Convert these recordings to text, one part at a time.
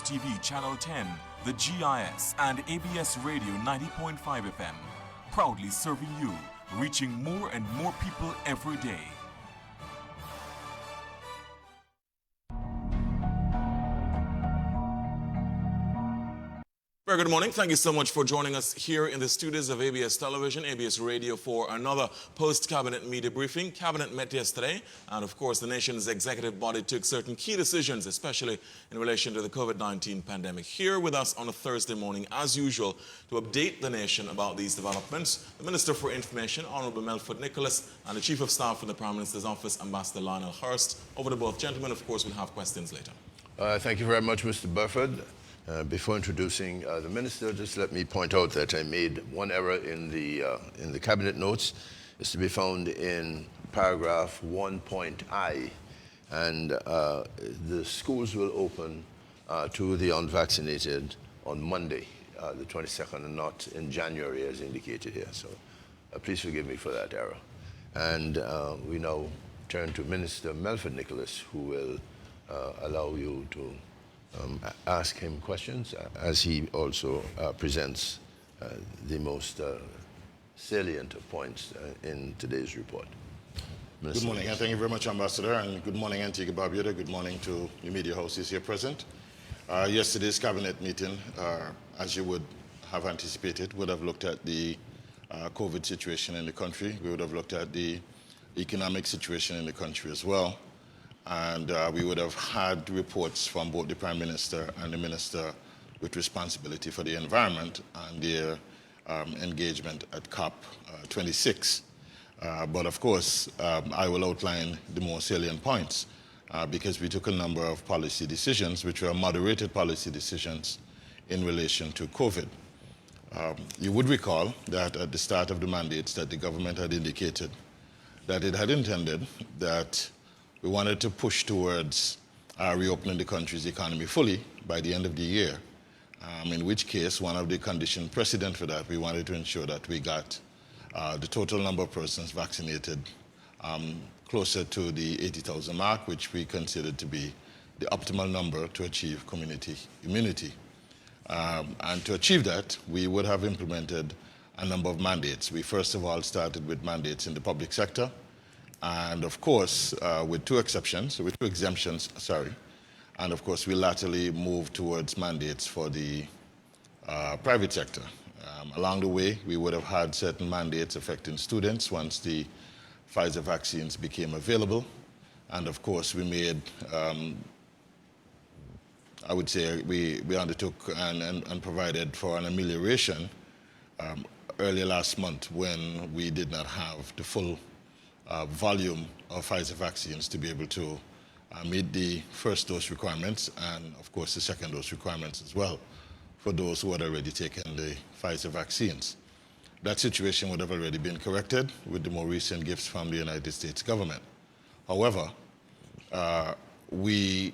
TV Channel 10, the GIS, and ABS Radio 90.5 FM. Proudly serving you, reaching more and more people every day. Very good morning. Thank you so much for joining us here in the studios of ABS Television, ABS Radio for another post-cabinet media briefing. Cabinet met yesterday, and of course the nation's executive body took certain key decisions, especially in relation to the COVID-19 pandemic. Here with us on a Thursday morning, as usual, to update the nation about these developments, the Minister for Information, Honorable Melford Nicholas, and the Chief of Staff in the Prime Minister's Office, Ambassador Lionel Hurst. Over to both gentlemen. Of course, we'll have questions later. Thank you very much, Mr. Burford. Before introducing the minister, just let me point out that I made one error in the cabinet notes. It's to be found in paragraph 1.I, and the schools will open to the unvaccinated on Monday, the 22nd, and not in January as indicated here. So please forgive me for that error. And we now turn to Minister Melford Nicholas, who will allow you to ask him questions as he also presents the most salient points in today's report. Good morning, and thank you very much, Ambassador, and good morning, Antigua Barbuda. Good morning to the media houses here present. Yesterday's cabinet meeting, as you would have anticipated, would have looked at the COVID situation in the country. We would have looked at the economic situation in the country as well. And we would have had reports from both the Prime Minister and the Minister with responsibility for the environment and their engagement at COP26. But of course, I will outline the more salient points because we took a number of policy decisions, which were moderated policy decisions in relation to COVID. You would recall that at the start of the mandates that the government had indicated that it had intended that we wanted to push towards reopening the country's economy fully by the end of the year, in which case one of the conditions precedent for that, we wanted to ensure that we got the total number of persons vaccinated closer to the 80,000 mark, which we considered to be the optimal number to achieve community immunity. And to achieve that, we would have implemented a number of mandates. We first of all started with mandates in the public sector, and of course, with two exemptions, and of course, we latterly moved towards mandates for the private sector. Along the way, we would have had certain mandates affecting students once the Pfizer vaccines became available. And of course, we made, I would say, we undertook and provided for an amelioration earlier last month when we did not have the full volume of Pfizer vaccines to be able to meet the first dose requirements and, of course, the second dose requirements as well for those who had already taken the Pfizer vaccines. That situation would have already been corrected with the more recent gifts from the United States government. However, we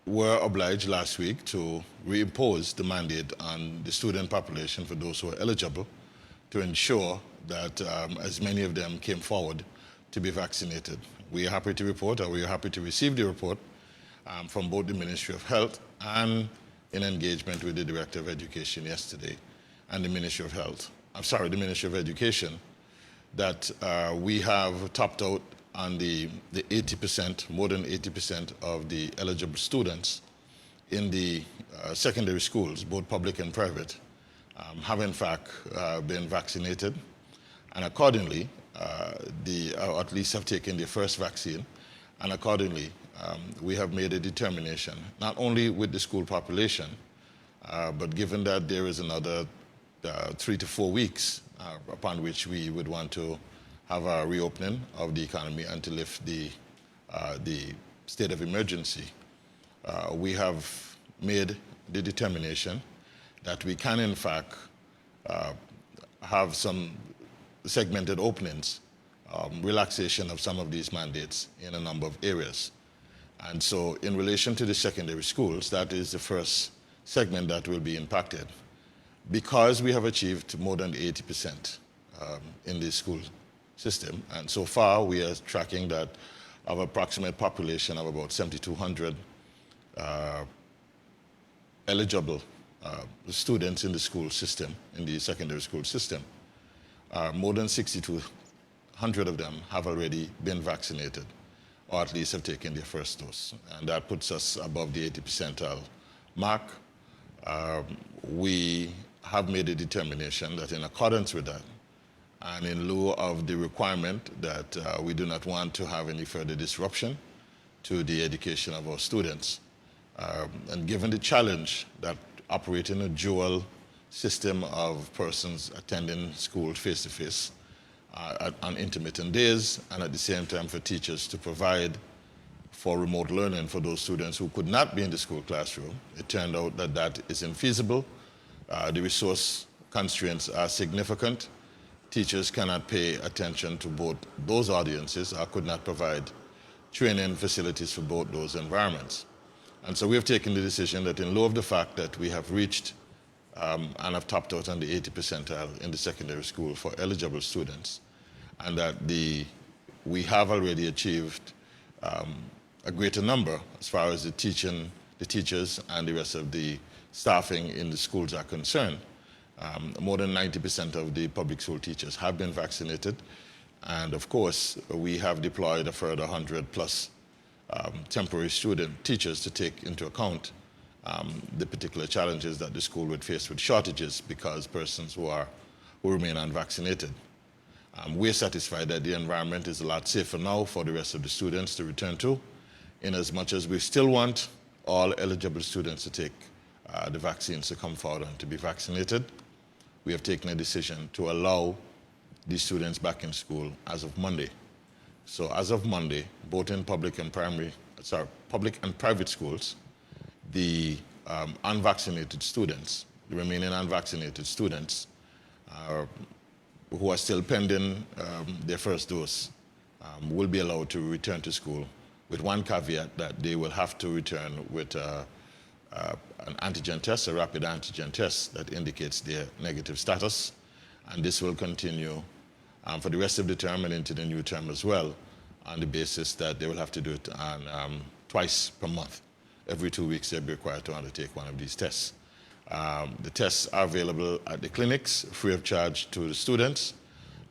were obliged last week to reimpose the mandate on the student population for those who are eligible to ensure that as many of them came forward to be vaccinated. We are happy to report, or we are happy to receive the report from both the Ministry of Health and in engagement with the Director of Education yesterday and the Ministry of the Ministry of Education, that we have topped out on the 80%, more than 80% of the eligible students in the secondary schools, both public and private, have in fact been vaccinated. And accordingly, or at least have taken their first vaccine. And accordingly, we have made a determination, not only with the school population, but given that there is another 3 to 4 weeks upon which we would want to have a reopening of the economy and to lift the state of emergency, we have made the determination that we can, in fact, have some segmented openings, relaxation of some of these mandates in a number of areas. And so in relation to the secondary schools, that is the first segment that will be impacted because we have achieved more than 80% in the school system. And so far, we are tracking that of approximate population of about 7,200 eligible students in the school system, in the secondary school system, more than 6,200 of them have already been vaccinated, or at least have taken their first dose. And that puts us above the 80 percentile mark. We have made a determination that in accordance with that, and in lieu of the requirement that we do not want to have any further disruption to the education of our students, and given the challenge that operating a dual system of persons attending school face-to-face on intermittent days, and at the same time for teachers to provide for remote learning for those students who could not be in the school classroom, it turned out that that is infeasible. The resource constraints are significant. Teachers cannot pay attention to both those audiences or could not provide training facilities for both those environments. And so we have taken the decision that in lieu of the fact that we have reached and have topped out on the 80 percentile in the secondary school for eligible students, and that we have already achieved a greater number as far as the teachers and the rest of the staffing in the schools are concerned. More than 90% of the public school teachers have been vaccinated. And of course, we have deployed a further 100 plus temporary student teachers to take into account the particular challenges that the school would face with shortages because persons who remain unvaccinated. We're satisfied that the environment is a lot safer now for the rest of the students to return to, in as much as we still want all eligible students to take the vaccines to come forward and to be vaccinated. We have taken a decision to allow these students back in school as of Monday. So as of Monday, both in public and private schools, the unvaccinated students, the remaining unvaccinated students, who are still pending their first dose, will be allowed to return to school, with one caveat that they will have to return with an antigen test, a rapid antigen test that indicates their negative status. And this will continue for the rest of the term and into the new term as well, on the basis that they will have to do it on, twice per month. Every 2 weeks, they'll be required to undertake one of these tests. The tests are available at the clinics, free of charge to the students.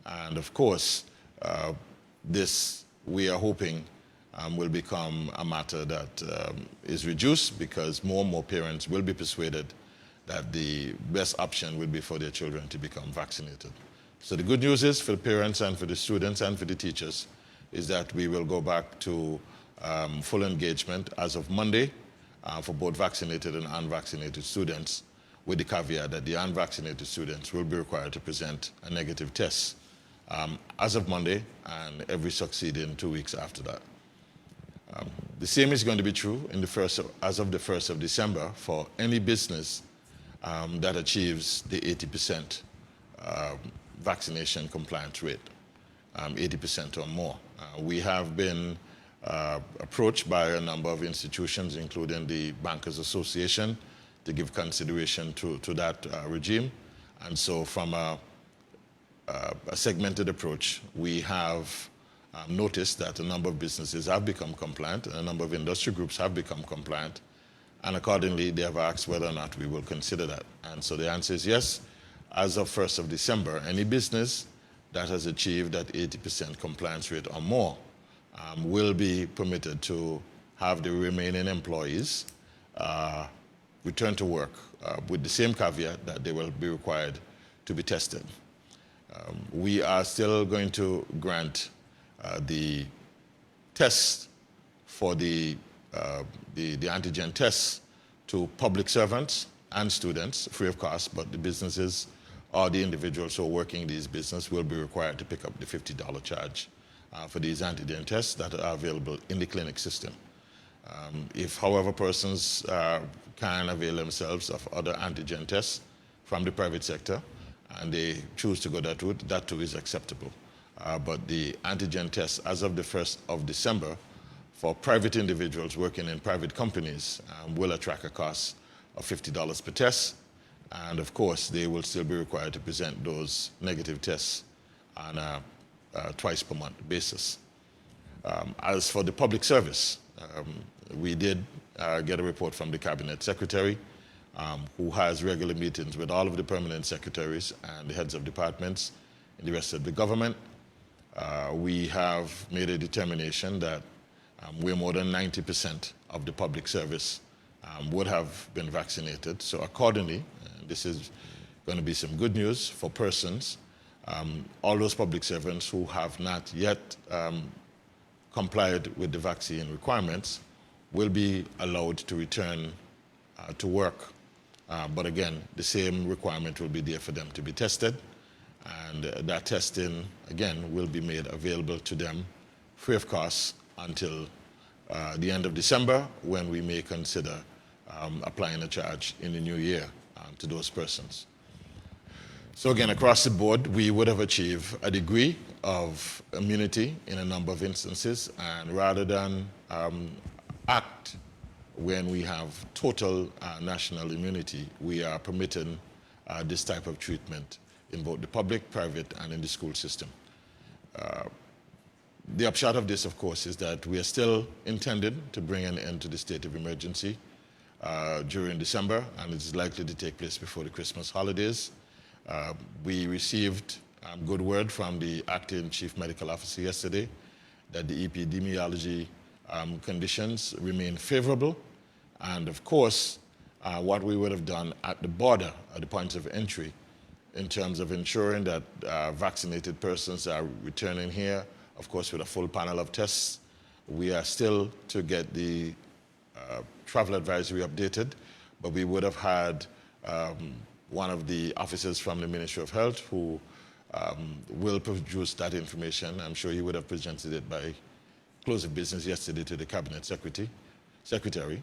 And of course, this, we are hoping, will become a matter that is reduced because more and more parents will be persuaded that the best option will be for their children to become vaccinated. So the good news is for the parents and for the students and for the teachers is that we will go back to full engagement as of Monday for both vaccinated and unvaccinated students, with the caveat that the unvaccinated students will be required to present a negative test as of Monday and every succeeding 2 weeks after that. The same is going to be true as of the 1st of December for any business that achieves the 80% vaccination compliance rate, 80% or more. We have been approached by a number of institutions, including the Bankers Association, to give consideration to that regime. And so from a segmented approach, we have noticed that a number of businesses have become compliant and a number of industry groups have become compliant. And accordingly, they have asked whether or not we will consider that. And so the answer is yes. As of 1st of December, any business that has achieved that 80% compliance rate or more will be permitted to have the remaining employees return to work with the same caveat that they will be required to be tested. We are still going to grant the test for the antigen tests to public servants and students free of cost, but the businesses or the individuals who are working in these businesses will be required to pick up the $50 charge for these antigen tests that are available in the clinic system. If, however, persons can avail themselves of other antigen tests from the private sector and they choose to go that route, that too is acceptable. But the antigen tests as of the 1st of December for private individuals working in private companies will attract a cost of $50 per test. And of course, they will still be required to present those negative tests on a twice per month basis. As for the public service, we did get a report from the Cabinet Secretary who has regular meetings with all of the permanent secretaries and the heads of departments in the rest of the government. We have made a determination that we're more than 90% of the public service would have been vaccinated. So accordingly, this is going to be some good news for persons. All those public servants who have not yet complied with the vaccine requirements will be allowed to return to work. But again, the same requirement will be there for them to be tested. And that testing, again, will be made available to them free of cost until the end of December, when we may consider applying a charge in the new year to those persons. So again, across the board, we would have achieved a degree of immunity in a number of instances, and rather than act when we have total national immunity, we are permitting this type of treatment in both the public, private, and in the school system. The upshot of this, of course, is that we are still intending to bring an end to the state of emergency during December, and it's likely to take place before the Christmas holidays. We received good word from the acting chief medical officer yesterday that the epidemiology conditions remain favorable. And of course, what we would have done at the border, at the points of entry, in terms of ensuring that vaccinated persons are returning here, of course, with a full panel of tests. We are still to get the travel advisory updated, but we would have had one of the officers from the Ministry of Health who will produce that information. I'm sure he would have presented it by close of business yesterday to the Cabinet Secretary.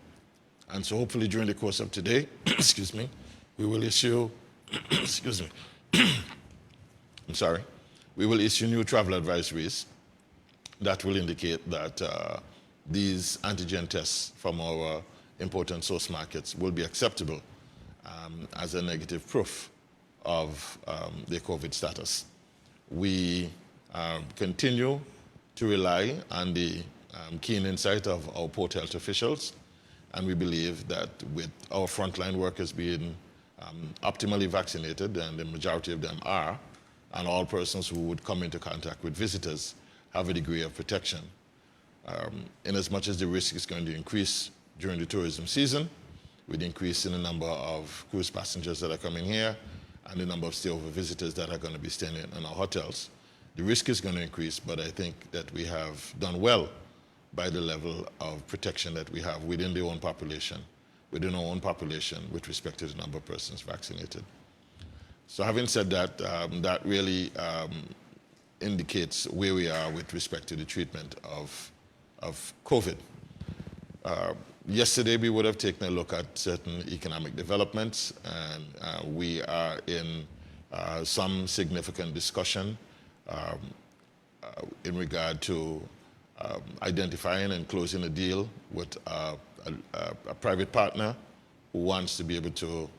And so hopefully during the course of today, excuse me, we will issue, excuse me, I'm sorry, we will issue new travel advisories that will indicate that these antigen tests from our important source markets will be acceptable as a negative proof of their COVID status. We continue to rely on the keen insight of our port health officials, and we believe that with our frontline workers being optimally vaccinated, and the majority of them are, and all persons who would come into contact with visitors have a degree of protection. In as much as the risk is going to increase during the tourism season, with the increase in the number of cruise passengers that are coming here and the number of stayover visitors that are going to be staying in our hotels, the risk is going to increase, but I think that we have done well by the level of protection that we have within our own population with respect to the number of persons vaccinated. So having said that, that really indicates where we are with respect to the treatment of COVID. Yesterday, we would have taken a look at certain economic developments, and we are in some significant discussion in regard to identifying and closing a deal with a private partner who wants to be able to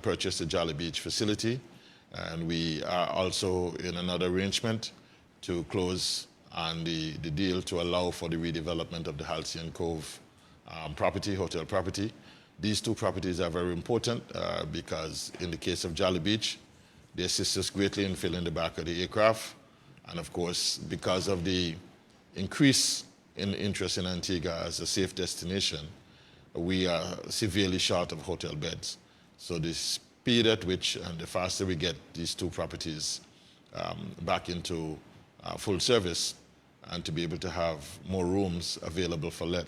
purchase the Jolly Beach facility. And we are also in another arrangement to close on the deal to allow for the redevelopment of the Halcyon Cove hotel property. These two properties are very important because in the case of Jolly Beach, they assist us greatly in filling the back of the aircraft. And of course, because of the increase in interest in Antigua as a safe destination, we are severely short of hotel beds. So the speed at which and the faster we get these two properties back into full service and to be able to have more rooms available for let,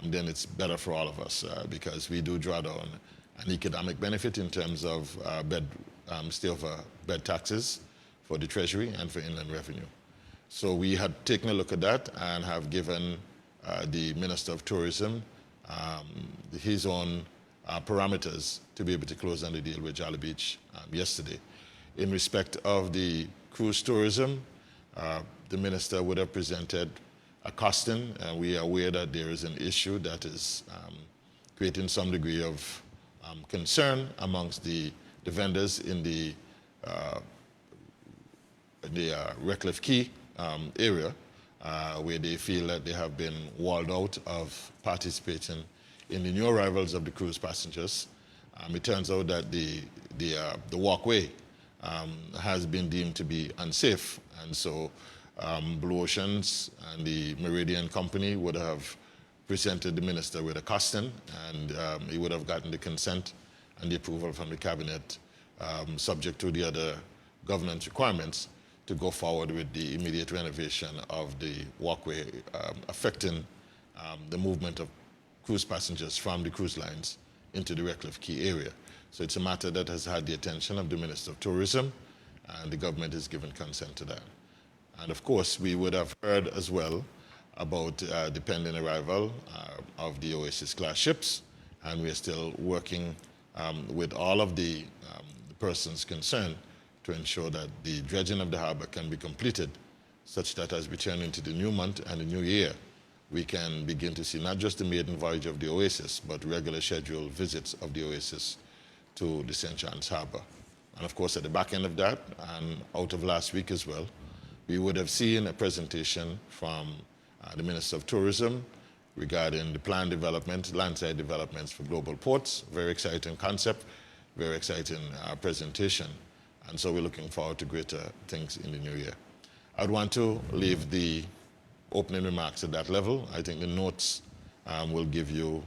then it's better for all of us because we do draw down an economic benefit in terms of stayover bed taxes for the Treasury and for Inland Revenue. So we had taken a look at that and have given the Minister of Tourism his own parameters to be able to close on the deal with Jolly Beach yesterday. In respect of the cruise tourism, the Minister would have presented a costing, and we are aware that there is an issue that is creating some degree of concern amongst the vendors in the Redcliffe Quay area, where they feel that they have been walled out of participating in the new arrivals of the cruise passengers. It turns out that the walkway has been deemed to be unsafe, and so Blue Oceans and the Meridian Company would have presented the minister with a costing, and he would have gotten the consent and the approval from the cabinet, subject to the other governance requirements, to go forward with the immediate renovation of the walkway, affecting the movement of cruise passengers from the cruise lines into the Redcliffe Quay area. So it's a matter that has had the attention of the Minister of Tourism, and the government has given consent to that. And of course, we would have heard as well about the pending arrival of the Oasis-class ships, and we are still working with all of the persons concerned to ensure that the dredging of the harbor can be completed, such that as we turn into the new month and the new year, we can begin to see not just the maiden voyage of the Oasis, but regular scheduled visits of the Oasis to the St. John's Harbor. And of course, at the back end of that, and out of last week as well, we would have seen a presentation from the Minister of Tourism regarding the planned development, landside developments for global ports. Very exciting concept, very exciting presentation. And so we're looking forward to greater things in the new year. I'd want to leave the opening remarks at that level. I think the notes will give you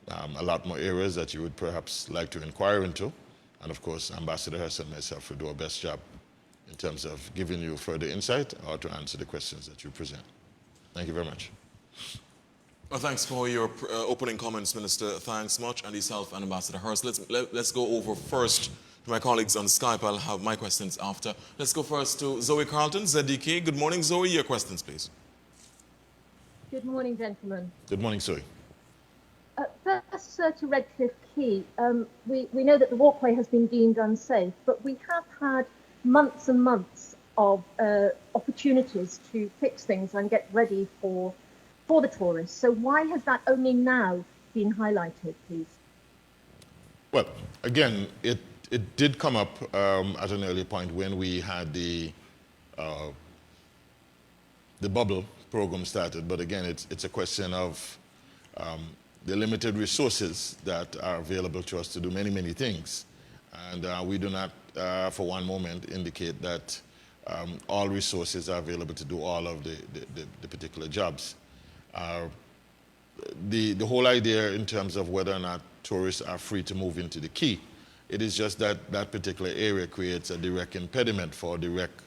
a lot more areas that you would perhaps like to inquire into. And of course, Ambassador Hurst and myself will do our best job in terms of giving you further insight or to answer the questions that you present. Thank you very much. Well, thanks for your opening comments, Minister. Thanks much, and yourself and Ambassador Hurst. Let's go over first to my colleagues on Skype. I'll have my questions after. Let's go first to Zoe Carlton, ZDK. Good morning, Zoe. Your questions, please. Good morning, gentlemen. Good morning, Zoe. First, to Redcliffe Quay. We know that the walkway has been deemed unsafe, but we have had months and months of opportunities to fix things and get ready for the tourists. So why has that only now been highlighted, please? Well, again, it did come up at an early point when we had the bubble program started. But again, it's a question of the limited resources that are available to us to do many, many things. And we do not, for one moment, indicate that all resources are available to do all of the particular jobs. The whole idea in terms of whether or not tourists are free to move into the quay, it is just that that particular area creates a direct impediment for direct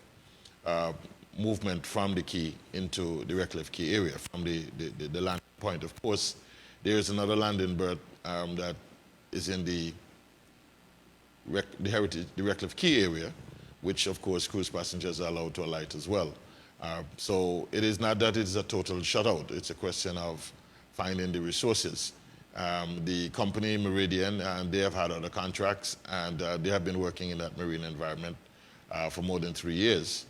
movement from the quay into the Redcliffe Quay area, from the landing point. Of course, there is another landing berth that is in the Redcliffe Quay area, which of course cruise passengers are allowed to alight as well. So it is not that it's a total shutout. It's a question of finding the resources. The company Meridian, they have had other contracts, and they have been working in that marine environment for more than 3 years.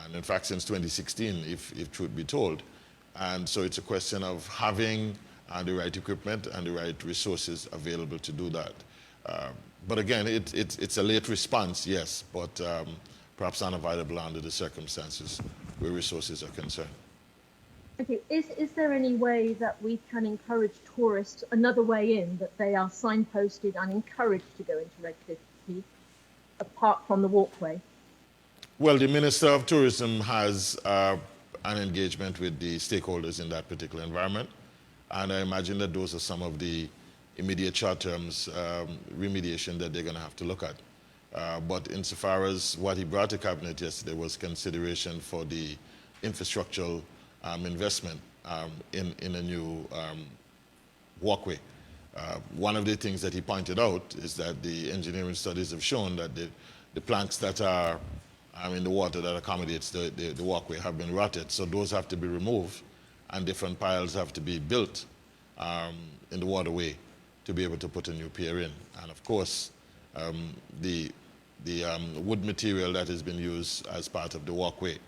And in fact, since 2016, if truth be told. And so it's a question of having the right equipment and the right resources available to do that. But again, it's a late response, yes, but perhaps unavoidable under the circumstances where resources are concerned. Okay, is there any way that we can encourage tourists another way in, that they are signposted and encouraged to go into Redcliffe Quay, apart from the walkway? Well, the Minister of Tourism has an engagement with the stakeholders in that particular environment, and I imagine that those are some of the immediate short-term remediation that they're going to have to look at. But insofar as what he brought to Cabinet yesterday was consideration for the infrastructural investment in a new walkway. One of the things that he pointed out is that the engineering studies have shown that the planks that are in the water that accommodates the walkway have been rotted, so those have to be removed, and different piles have to be built in the waterway to be able to put a new pier in. And of course, the wood material that has been used as part of the walkway,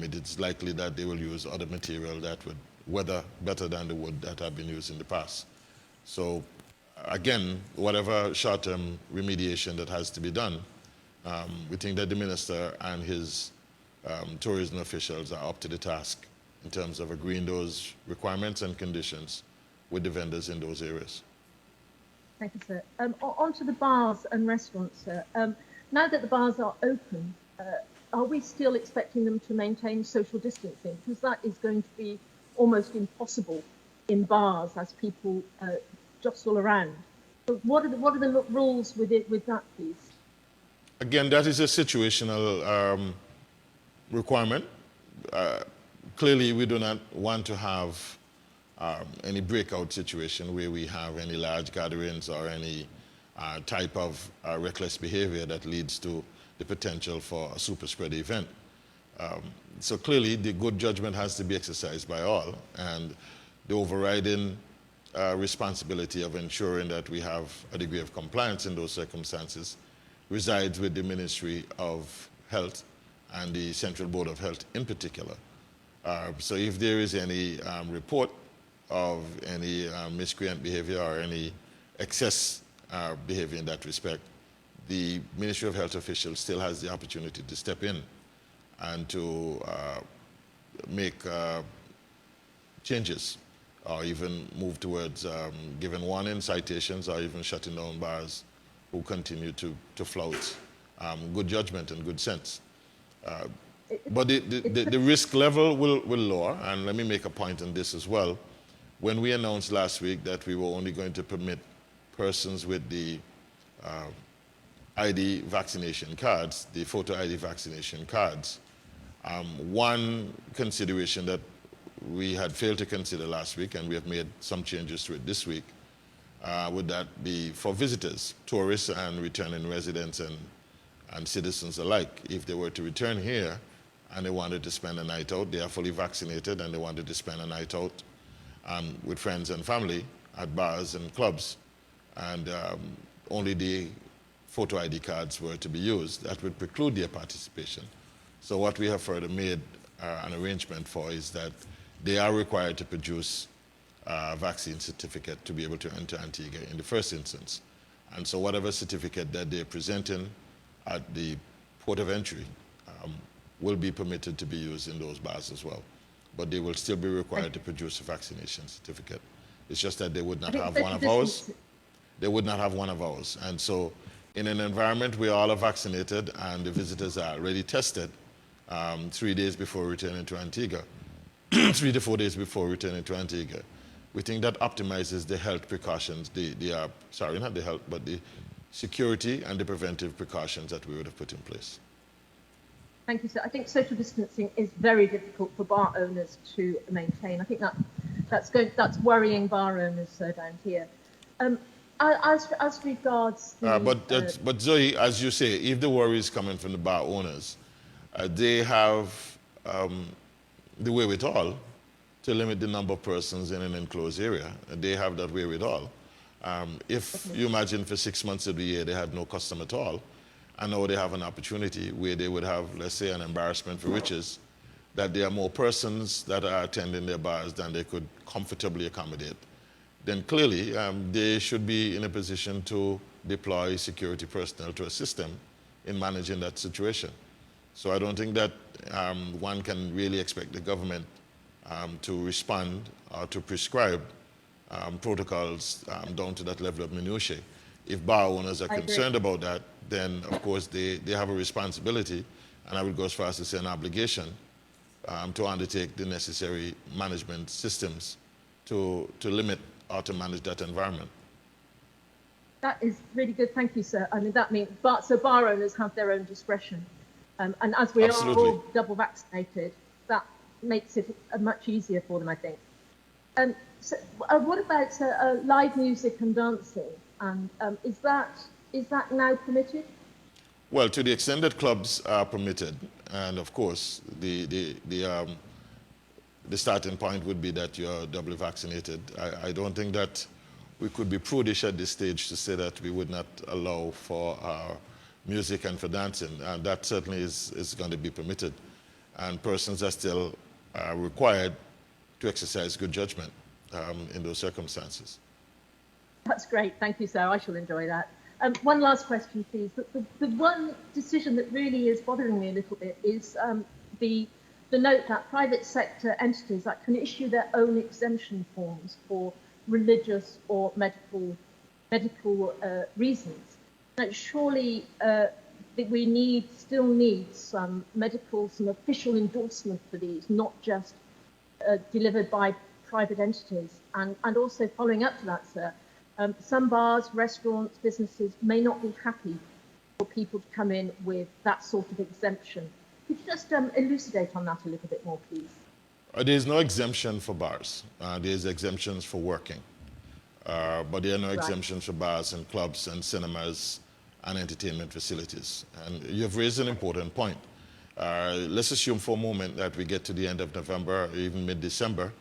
it is likely that they will use other material that would weather better than the wood that have been used in the past. So again, whatever short-term remediation that has to be done, we think that the minister and his tourism officials are up to the task in terms of agreeing those requirements and conditions with the vendors in those areas. Thank you, sir. On to the bars and restaurants, sir. Now that the bars are open, are we still expecting them to maintain social distancing? Because that is going to be almost impossible in bars as people jostle around. But what are the rules with that, please? Again, that is a situational requirement. Clearly, we do not want to have any breakout situation where we have any large gatherings or any type of reckless behavior that leads to the potential for a super spread event. So clearly, the good judgment has to be exercised by all, and the overriding responsibility of ensuring that we have a degree of compliance in those circumstances resides with the Ministry of Health and the Central Board of Health in particular. So if there is any report of any miscreant behavior or any excess behavior in that respect, the Ministry of Health officials still has the opportunity to step in and to make changes or even move towards giving warning, citations, or even shutting down bars who continue to flout good judgment and good sense. But the risk level will lower, and let me make a point on this as well. When we announced last week that we were only going to permit persons with the ID vaccination cards, the photo ID vaccination cards, one consideration that we had failed to consider last week, and we have made some changes to it this week, would that be for visitors, tourists and returning residents and citizens alike. If they were to return here and they wanted to spend a night out, they are fully vaccinated and they wanted to spend a night out with friends and family at bars and clubs, and only the photo ID cards were to be used, that would preclude their participation. So what we have further made an arrangement for is that they are required to produce a vaccine certificate to be able to enter Antigua in the first instance. And so whatever certificate that they're presenting at the port of entry will be permitted to be used in those bars as well. But they will still be required to produce a vaccination certificate. It's just that they would not have one of ours. They would not have one of ours. And so in an environment where all are vaccinated and the visitors are already tested 3 days before returning to Antigua, 3 to 4 days before returning to Antigua, we think that optimizes the health precautions, sorry, not the health, but the security and the preventive precautions that we would have put in place. Thank you, sir. I think social distancing is very difficult for bar owners to maintain. I think that's worrying bar owners down here. As regards the, but Zoe, as you say, if the worry is coming from the bar owners, they have the wherewithal to limit the number of persons in an enclosed area. They have that wherewithal. If you imagine for 6 months of the year they had no custom at all, and now they have an opportunity where they would have, let's say, an embarrassment for riches, that there are more persons that are attending their bars than they could comfortably accommodate, then clearly they should be in a position to deploy security personnel to assist them in managing that situation. So I don't think that one can really expect the government to respond or to prescribe protocols down to that level of minutiae. If bar owners are concerned about that, then of course they have a responsibility, and I would go as far as to say an obligation to undertake the necessary management systems to limit or to manage that environment. That is really good. Thank you, sir. I mean, that means, so bar owners have their own discretion. And as we Absolutely. are all double vaccinated, that makes it much easier for them, I think. So, what about live music and dancing? And is that now permitted? Well, to the extent that clubs are permitted, and of course the starting point would be that you're doubly vaccinated. I don't think that we could be prudish at this stage to say that we would not allow for music and for dancing, and that certainly is going to be permitted. And persons are still required to exercise good judgment in those circumstances. That's great. Thank you, sir. I shall enjoy that. One last question, please. The one decision that really is bothering me a little bit is the note that private sector entities that can issue their own exemption forms for religious or medical medical reasons. But surely we still need some official endorsement for these, not just delivered by private entities. And also following up to that, sir, some bars, restaurants, businesses may not be happy for people to come in with that sort of exemption. Could you just elucidate on that a little bit more, please? There is no exemption for bars. There is exemptions for working. But there are no exemptions for bars and clubs and cinemas and entertainment facilities. And you've raised an important point. Let's assume for a moment that we get to the end of November or even mid-December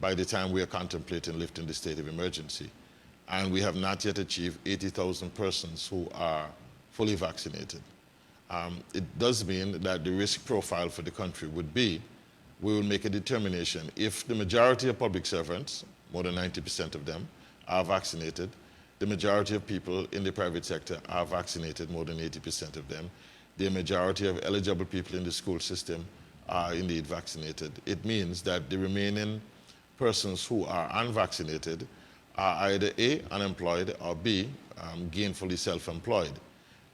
by the time we are contemplating lifting the state of emergency. And we have not yet achieved 80,000 persons who are fully vaccinated. It does mean that the risk profile for the country would be, we will make a determination if the majority of public servants, more than 90% of them, are vaccinated, the majority of people in the private sector are vaccinated, more than 80% of them, the majority of eligible people in the school system are indeed vaccinated. It means that the remaining persons who are unvaccinated are either A, unemployed, or B, gainfully self-employed.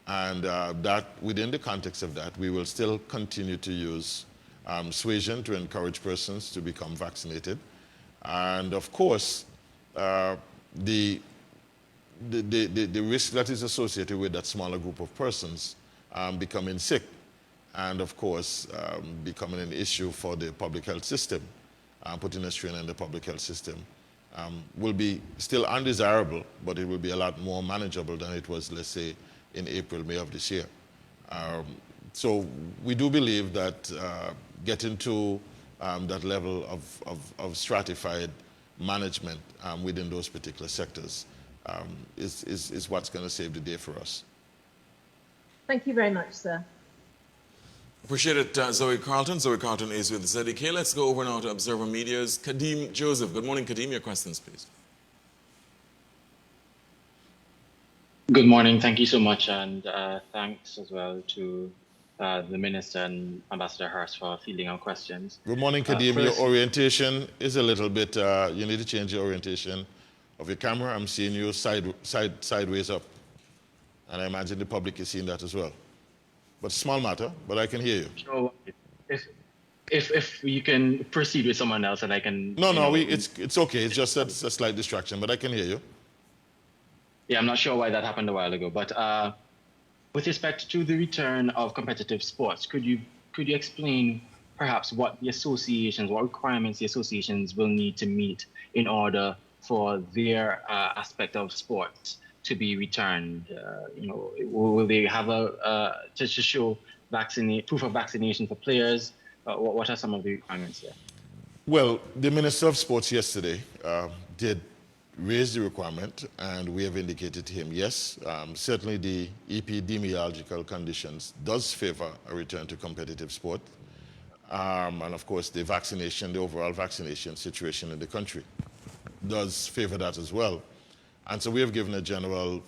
And that, within the context of that, we will still continue to use suasion to encourage persons to become vaccinated. And of course, the risk that is associated with that smaller group of persons becoming sick and, of course, becoming an issue for the public health system, putting a strain on the public health system, will be still undesirable, but it will be a lot more manageable than it was, let's say, in April, May of this year. So we do believe that getting to that level of stratified management within those particular sectors is what's going to save the day for us. Thank you very much, sir. Appreciate it, Zoe Carlton. Zoe Carlton is with ZDK. Let's go over now to Observer Media's Kadeem Joseph. Good morning, Kadeem. Your questions, please. Good morning. Thank you so much. And thanks as well to the Minister and Ambassador Hurst for fielding our questions. Good morning, Kadeem. Your orientation is a little bit, you need to change your orientation of your camera. I'm seeing you sideways up. And I imagine the public is seeing that as well. But small matter, but I can hear you. So if you can proceed with someone else and I can... No, it's okay. It's just a slight distraction, but I can hear you. Yeah, I'm not sure why that happened a while ago. But with respect to the return of competitive sports, could you explain perhaps what requirements the associations will need to meet in order for their aspect of sports to be returned? Will they have to show proof of vaccination for players? What are some of the requirements there? Well, the Minister of Sports yesterday did raise the requirement, and we have indicated to him, yes, certainly the epidemiological conditions does favor a return to competitive sport. And of course, the overall vaccination situation in the country does favor that as well. And so we have given a general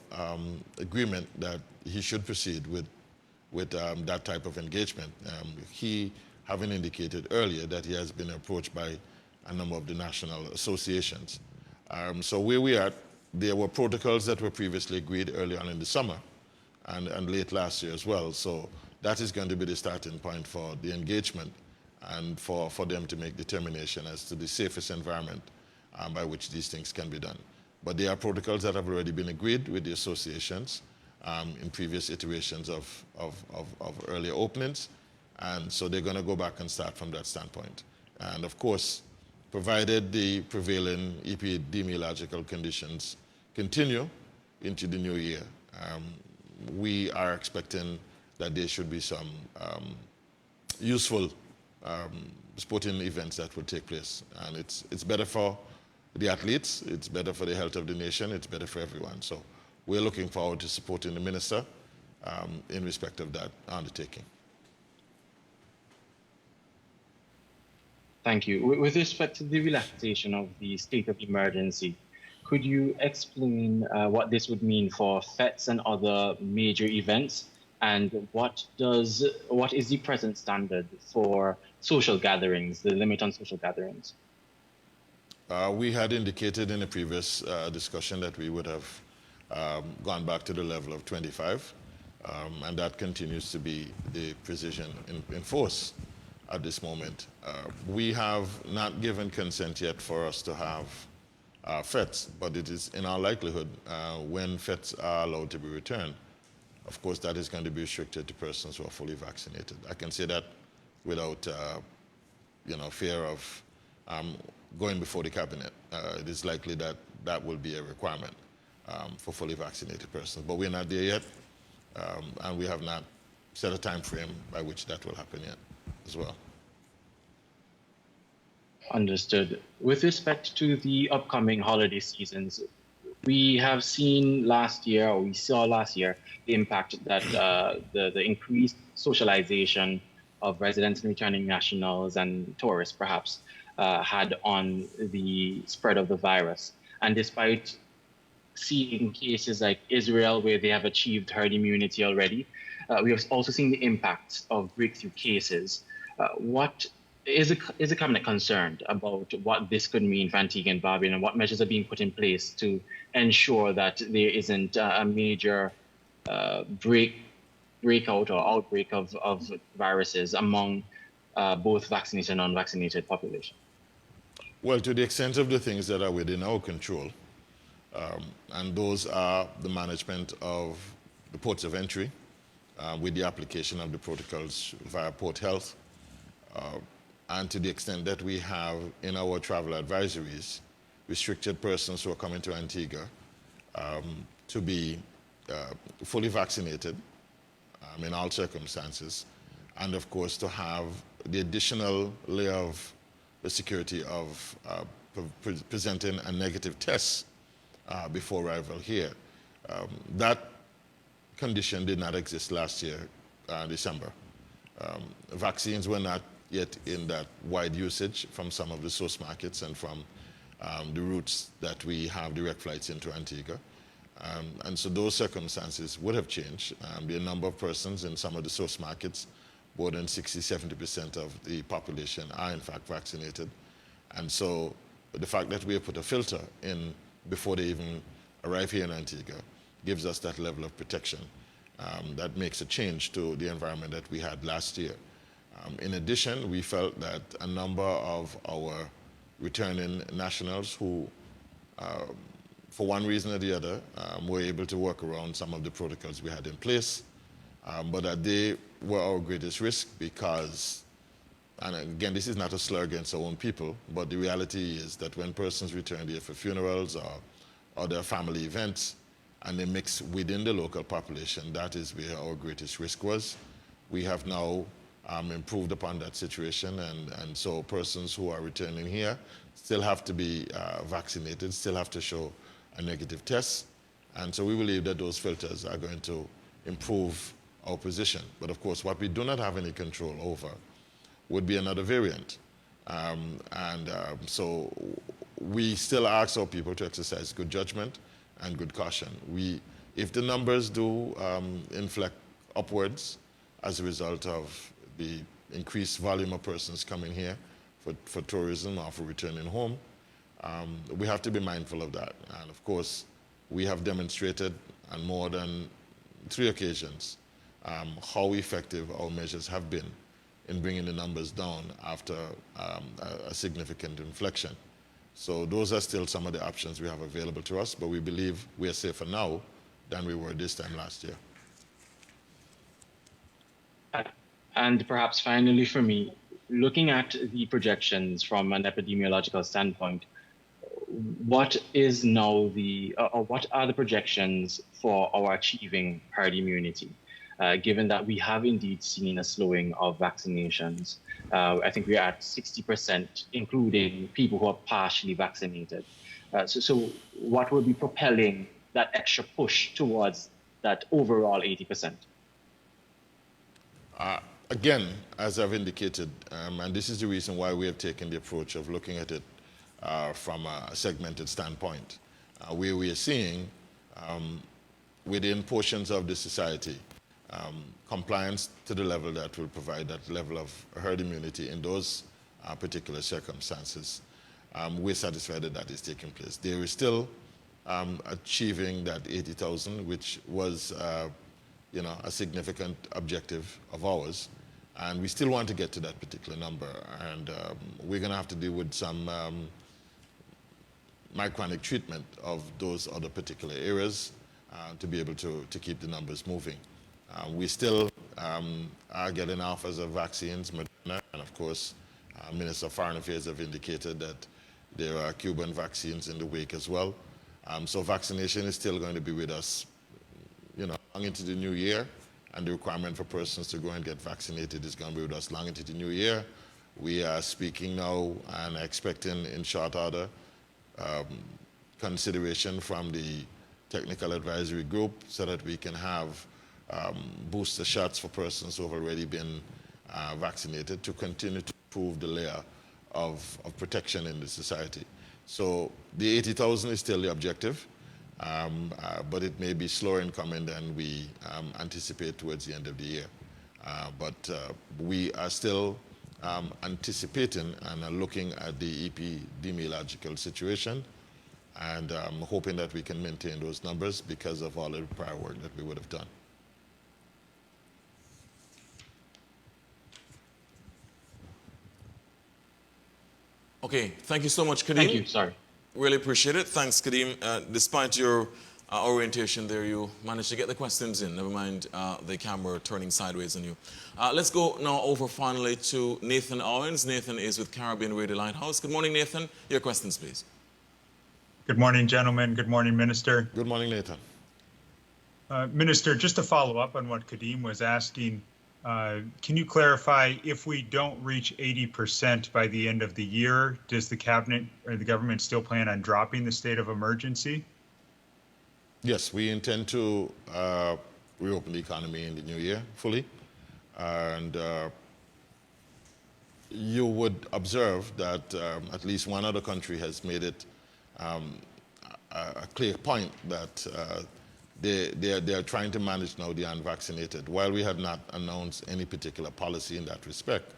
agreement that he should proceed with that type of engagement. He, having indicated earlier that he has been approached by a number of the national associations. So where we are, there were protocols that were previously agreed early on in the summer and late last year as well. So that is going to be the starting point for the engagement and for them to make determination as to the safest environment by which these things can be done. But there are protocols that have already been agreed with the associations in previous iterations of earlier openings. And so they're going to go back and start from that standpoint. And of course, provided the prevailing epidemiological conditions continue into the new year, we are expecting that there should be some useful sporting events that will take place. And it's better for the athletes, it's better for the health of the nation, it's better for everyone. So we're looking forward to supporting the Minister in respect of that undertaking. Thank you. With respect to the relaxation of the state of emergency, could you explain what this would mean for fetes and other major events, and what is the present standard for social gatherings, the limit on social gatherings? We had indicated in a previous discussion that we would have gone back to the level of 25, and that continues to be the position in force at this moment. We have not given consent yet for us to have FETs, but it is in our likelihood when FETs are allowed to be returned. Of course, that is going to be restricted to persons who are fully vaccinated. I can say that without fear of going before the cabinet. It is likely that that will be a requirement for fully vaccinated persons. But we're not there yet, and we have not set a time frame by which that will happen yet as well. Understood. With respect to the upcoming holiday seasons, we have seen last year, or we saw last year, the impact that the increased socialization of residents and returning nationals and tourists perhaps had on the spread of the virus. And despite seeing cases like Israel, where they have achieved herd immunity already, we have also seen the impacts of breakthrough cases. What is the cabinet concerned about what this could mean for Antigua and Barbuda, and what measures are being put in place to ensure that there isn't a major breakout or outbreak of viruses among both vaccinated and non-vaccinated population? Well, to the extent of the things that are within our control, and those are the management of the ports of entry with the application of the protocols via Port Health, and to the extent that we have in our travel advisories restricted persons who are coming to Antigua to be fully vaccinated in all circumstances, and of course to have the additional layer of the security of presenting a negative test before arrival here. That condition did not exist last year, December. Vaccines were not yet in that wide usage from some of the source markets and from the routes that we have direct flights into Antigua. And so those circumstances would have changed. The number of persons in some of the source markets, more than 60–70% of the population are in fact vaccinated. And so the fact that we have put a filter in before they even arrive here in Antigua gives us that level of protection. That makes a change to the environment that we had last year. In addition, we felt that a number of our returning nationals who, for one reason or the other, were able to work around some of the protocols we had in place, but that they were our greatest risk because, and again, this is not a slur against our own people, but the reality is that when persons return here for funerals or other family events, and they mix within the local population, that is where our greatest risk was. We have now improved upon that situation, and so persons who are returning here still have to be vaccinated, still have to show a negative test, and so we believe that those filters are going to improve our position. But of course, what we do not have any control over would be another variant. So we still ask our people to exercise good judgment and good caution. If the numbers do inflect upwards as a result of the increased volume of persons coming here for tourism or for returning home, we have to be mindful of that. And of course, we have demonstrated on more than 3 occasions how effective our measures have been in bringing the numbers down after a significant inflection. So those are still some of the options we have available to us, but we believe we are safer now than we were this time last year. And perhaps finally for me, looking at the projections from an epidemiological standpoint, what is now what are the projections for our achieving herd immunity? Given that we have indeed seen a slowing of vaccinations. I think we're at 60%, including people who are partially vaccinated. So what will be propelling that extra push towards that overall 80%? Again, as I've indicated, and this is the reason why we have taken the approach of looking at it from a segmented standpoint, where we are seeing within portions of the society compliance to the level that will provide that level of herd immunity in those particular circumstances. We're satisfied that that is taking place. There is still achieving that 80,000, which was a significant objective of ours. And we still want to get to that particular number. And we're going to have to deal with some micronic treatment of those other particular areas to be able to keep the numbers moving. We still are getting offers of vaccines, Moderna, and of course, Minister of Foreign Affairs have indicated that there are Cuban vaccines in the wake as well. So vaccination is still going to be with us, long into the new year, and the requirement for persons to go and get vaccinated is going to be with us long into the new year. We are speaking now and expecting in short order consideration from the technical advisory group so that we can have booster shots for persons who have already been vaccinated to continue to improve the layer of protection in the society. So the 80,000 is still the objective, but it may be slower in coming than we anticipate towards the end of the year. But we are still anticipating and are looking at the epidemiological situation and hoping that we can maintain those numbers because of all of the prior work that we would have done. Okay, thank you so much, Kadeem. Thank you. Sorry. Really appreciate it. Thanks, Kadeem. Despite your orientation there, you managed to get the questions in. Never mind the camera turning sideways on you. Let's go now over finally to Nathan Owens. Nathan is with Caribbean Radio Lighthouse. Good morning, Nathan. Your questions, please. Good morning, gentlemen. Good morning, Minister. Good morning, Nathan. Minister, just to follow up on what Kadeem was asking, can you clarify if we don't reach 80% by the end of the year, does the cabinet or the government still plan on dropping the state of emergency? Yes, we intend to reopen the economy in the new year fully. And you would observe that at least one other country has made it a clear point that they are trying to manage now the unvaccinated. While we have not announced any particular policy in that respect,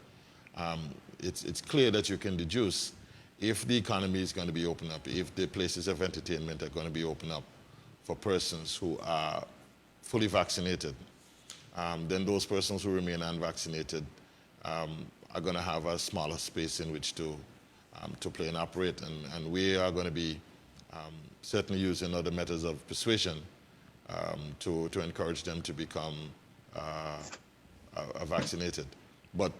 it's clear that you can deduce if the economy is going to be opened up, if the places of entertainment are going to be opened up for persons who are fully vaccinated, then those persons who remain unvaccinated are going to have a smaller space in which to play and operate. And we are going to be certainly using other methods of persuasion to encourage them to become vaccinated. But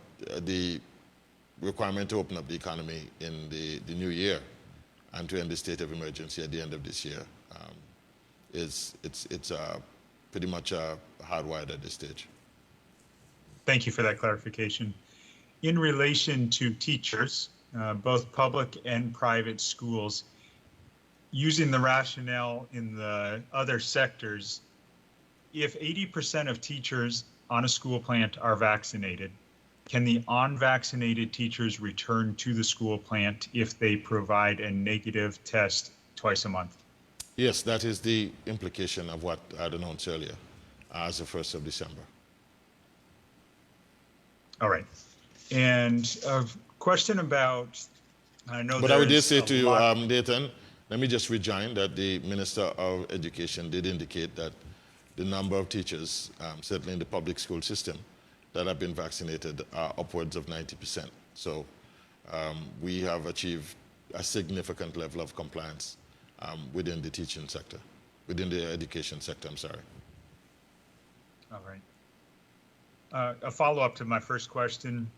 the requirement to open up the economy in the new year and to end the state of emergency at the end of this year it's pretty much hardwired at this stage. Thank you for that clarification. In relation to teachers, both public and private schools, using the rationale in the other sectors, if 80% of teachers on a school plant are vaccinated, can the unvaccinated teachers return to the school plant if they provide a negative test twice a month? Yes, that is the implication of what I had announced earlier as of 1st of December. All right. And a question about, I know but I would just say there's to a you, lot- Nathan, let me just rejoin that the Minister of Education did indicate that the number of teachers, certainly in the public school system, that have been vaccinated are upwards of 90%. So we have achieved a significant level of compliance within the teaching sector, within the education sector, I'm sorry. All right. A follow-up to my first question.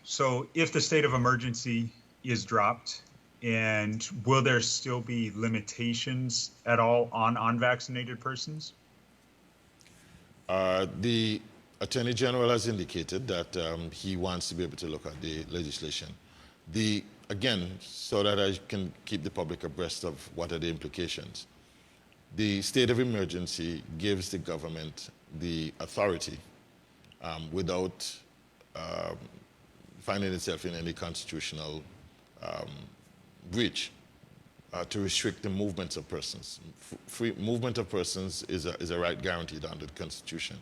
So if the state of emergency is dropped, and will there still be limitations at all on unvaccinated persons? The Attorney General has indicated that he wants to be able to look at the legislation. Again, so that I can keep the public abreast of what are the implications. The state of emergency gives the government the authority without finding itself in any constitutional breach to restrict the movements of persons. Free movement of persons is a right guaranteed under the Constitution,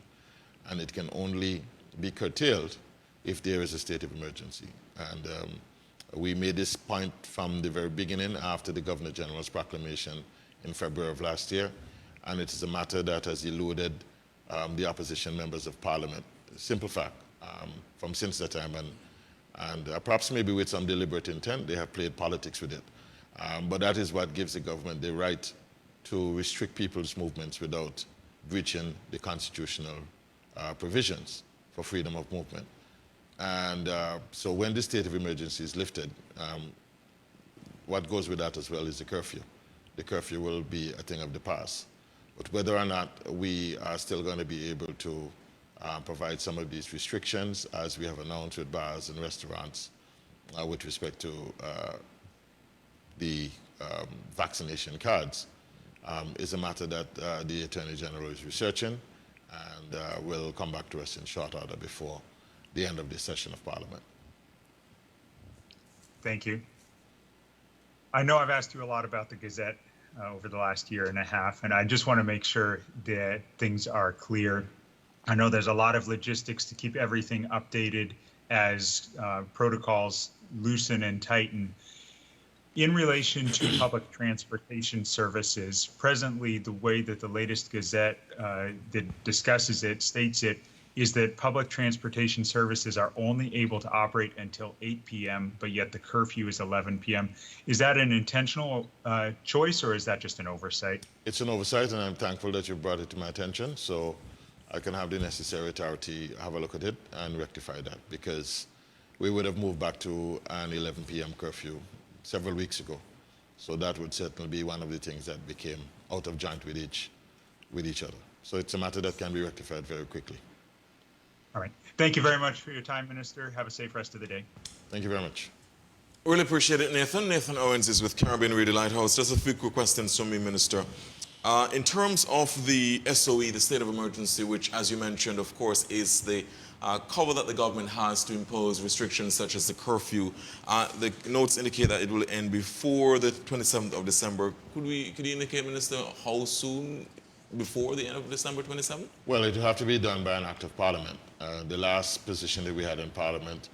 and it can only be curtailed if there is a state of emergency. And we made this point from the very beginning after the Governor General's proclamation in February of last year, and it is a matter that has eluded the opposition members of parliament. Simple fact, from since that time, and perhaps maybe with some deliberate intent, they have played politics with it. But that is what gives the government the right to restrict people's movements without breaching the constitutional provisions for freedom of movement. And so when the state of emergency is lifted, what goes with that as well is the curfew. The curfew will be a thing of the past. But whether or not we are still going to be able to provide some of these restrictions, as we have announced with bars and restaurants, with respect to the vaccination cards, is a matter that the Attorney General is researching and will come back to us in short order before the end of this session of Parliament. Thank you. I know I've asked you a lot about the Gazette over the last year and a half, and I just want to make sure that things are clear. I know there's a lot of logistics to keep everything updated as protocols loosen and tighten. In relation to public transportation services, presently the way that the latest Gazette that discusses it, states it, is that public transportation services are only able to operate until 8 p.m., but yet the curfew is 11 p.m. Is that an intentional choice, or is that just an oversight? It's an oversight, and I'm thankful that you brought it to my attention, so I can have the necessary authority have a look at it and rectify that, because we would have moved back to an 11 p.m. curfew several weeks ago. So that would certainly be one of the things that became out of joint with each other. So it's a matter that can be rectified very quickly. All right. Thank you very much for your time, Minister. Have a safe rest of the day. Thank you very much. Really appreciate it, Nathan. Nathan Owens is with Caribbean Radio Lighthouse. Just a few quick questions from me, Minister. In terms of the SOE, the state of emergency, which, as you mentioned, of course, is the cover that the government has to impose restrictions such as the curfew. The notes indicate that it will end before the 27th of December. Could you indicate, Minister, how soon before the end of December 27th? Well, it will have to be done by an act of Parliament. The last position that we had in Parliament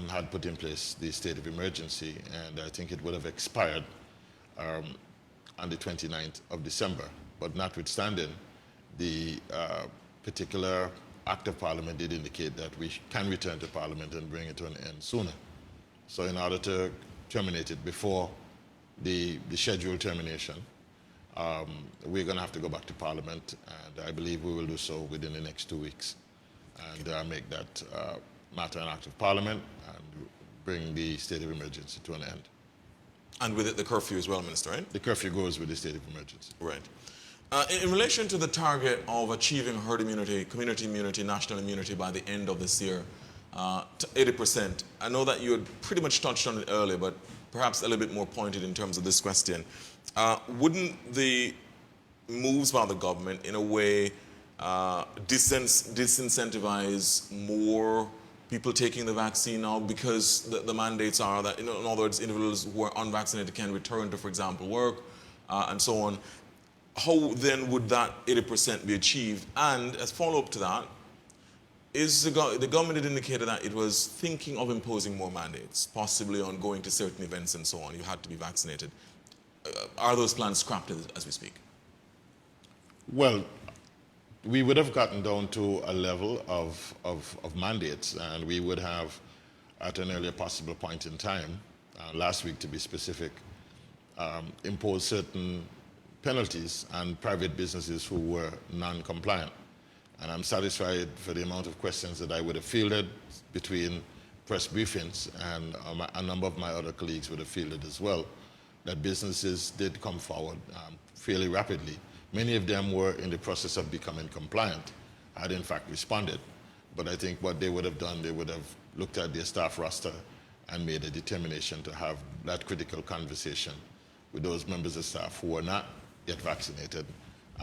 had put in place the state of emergency, and I think it would have expired on the 29th of December. But notwithstanding, the particular Act of Parliament did indicate that we can return to Parliament and bring it to an end sooner. So in order to terminate it before the scheduled termination, we're going to have to go back to Parliament, and I believe we will do so within the next 2 weeks, and make that matter an Act of Parliament and bring the state of emergency to an end. And with it, the curfew as well, Minister, right? The curfew goes with the state of emergency. Right. In relation to the target of achieving herd immunity, community immunity, national immunity by the end of this year, to 80%, I know that you had pretty much touched on it earlier, but perhaps a little bit more pointed in terms of this question. Wouldn't the moves by the government in a way disincentivize more people taking the vaccine now, because the mandates are that, in other words, individuals who are unvaccinated can return to, for example, work and so on. How then would that 80% be achieved? And as follow-up to that, is the government had indicated that it was thinking of imposing more mandates, possibly on going to certain events and so on. You had to be vaccinated. Are those plans scrapped as we speak? Well, we would have gotten down to a level of mandates, and we would have, at an earlier possible point in time, last week to be specific, imposed certain penalties on private businesses who were non-compliant. And I'm satisfied for the amount of questions that I would have fielded between press briefings, and a number of my other colleagues would have fielded as well, that businesses did come forward fairly rapidly. Many of them were in the process of becoming compliant, had in fact responded. But I think what they would have done, they would have looked at their staff roster and made a determination to have that critical conversation with those members of staff who were not yet vaccinated,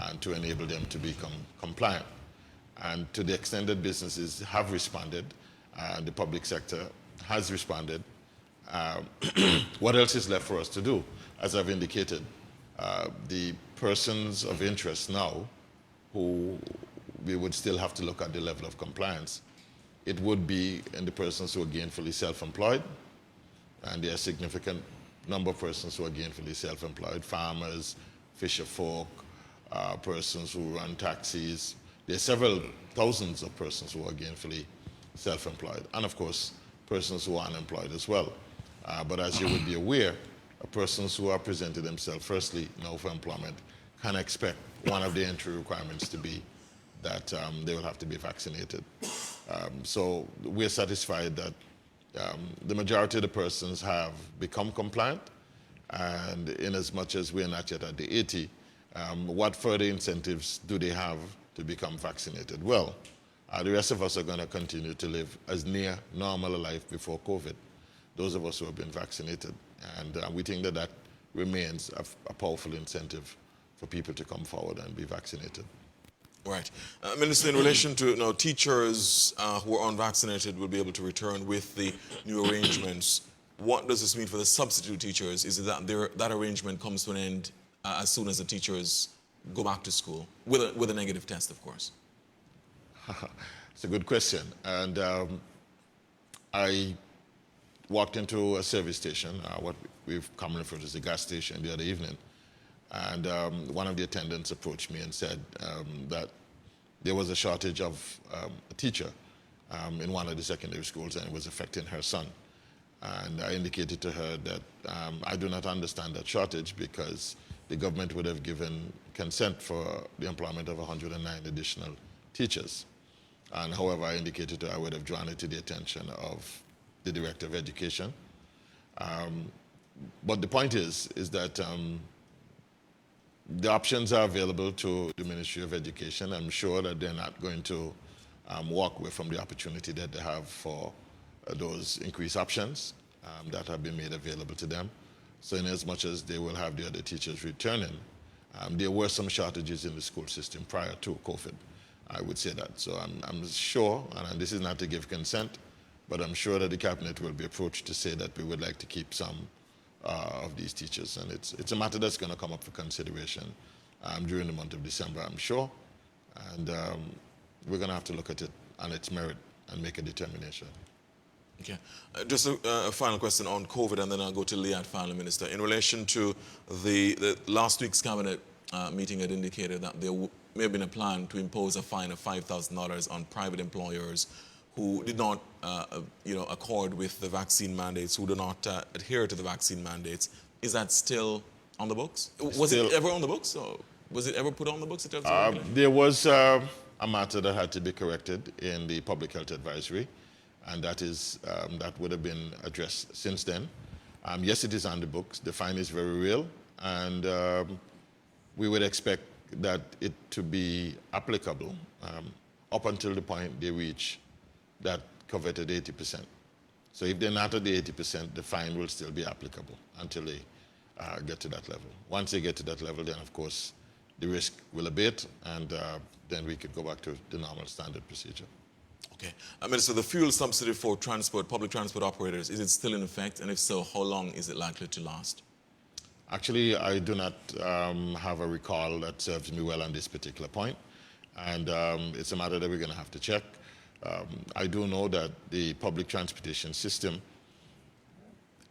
and to enable them to become compliant. And to the extent that businesses have responded, the public sector has responded, what else is left for us to do? As I've indicated, the persons of interest now, who we would still have to look at the level of compliance, it would be in the persons who are gainfully self-employed, and there are a significant number of persons who are gainfully self-employed, farmers, fisher folk, persons who run taxis. There are several thousands of persons who are gainfully self-employed, and of course, persons who are unemployed as well. But as you would be aware, persons who are presenting themselves firstly now for employment can expect one of the entry requirements to be that they will have to be vaccinated. So we're satisfied that the majority of the persons have become compliant, and in as much as we're not yet at the 80, what further incentives do they have to become vaccinated? Well, the rest of us are going to continue to live as near normal a life before COVID, those of us who have been vaccinated. And we think that that remains a powerful incentive for people to come forward and be vaccinated. Right. Minister, in relation to teachers who are unvaccinated will be able to return with the new arrangements, what does this mean for the substitute teachers? Is it that that arrangement comes to an end as soon as the teachers go back to school, with a negative test, of course? It's a good question. And I walked into a service station, what we've commonly referred to as a gas station, the other evening. And one of the attendants approached me and said that there was a shortage of a teacher in one of the secondary schools, and it was affecting her son. And I indicated to her that I do not understand that shortage, because the government would have given consent for the employment of 109 additional teachers. And however, I indicated to her I would have drawn it to the attention of the Director of Education. But the point is that the options are available to the Ministry of Education. I'm sure that they're not going to walk away from the opportunity that they have for those increased options that have been made available to them. So in as much as they will have the other teachers returning, there were some shortages in the school system prior to COVID, I would say that. So I'm sure, and this is not to give consent, but I'm sure that the Cabinet will be approached to say that we would like to keep some of these teachers. And it's a matter that's going to come up for consideration during the month of December, I'm sure. And we're going to have to look at it on its merit and make a determination. Okay. Just a final question on COVID, and then I'll go to Liat, finally, Minister. In relation to the last week's Cabinet meeting had indicated that there may have been a plan to impose a fine of $5,000 on private employers who did not accord with the vaccine mandates, who do not adhere to the vaccine mandates. Is that still on the books? Was it ever on the books? Or was it ever put on the books? There was a matter that had to be corrected in the Public Health Advisory, and that would have been addressed since then. Yes, it is on the books. The fine is very real, and we would expect that it to be applicable up until the point they reach that coveted 80%. So if they're not at the 80%, the fine will still be applicable until they get to that level. Once they get to that level, then of course the risk will abate, and then we could go back to the normal standard procedure. Okay. Minister, the fuel subsidy for public transport operators, is it still in effect? And if so, how long is it likely to last? Actually, I do not have a recall that serves me well on this particular point. And it's a matter that we're going to have to check. I do know that the public transportation system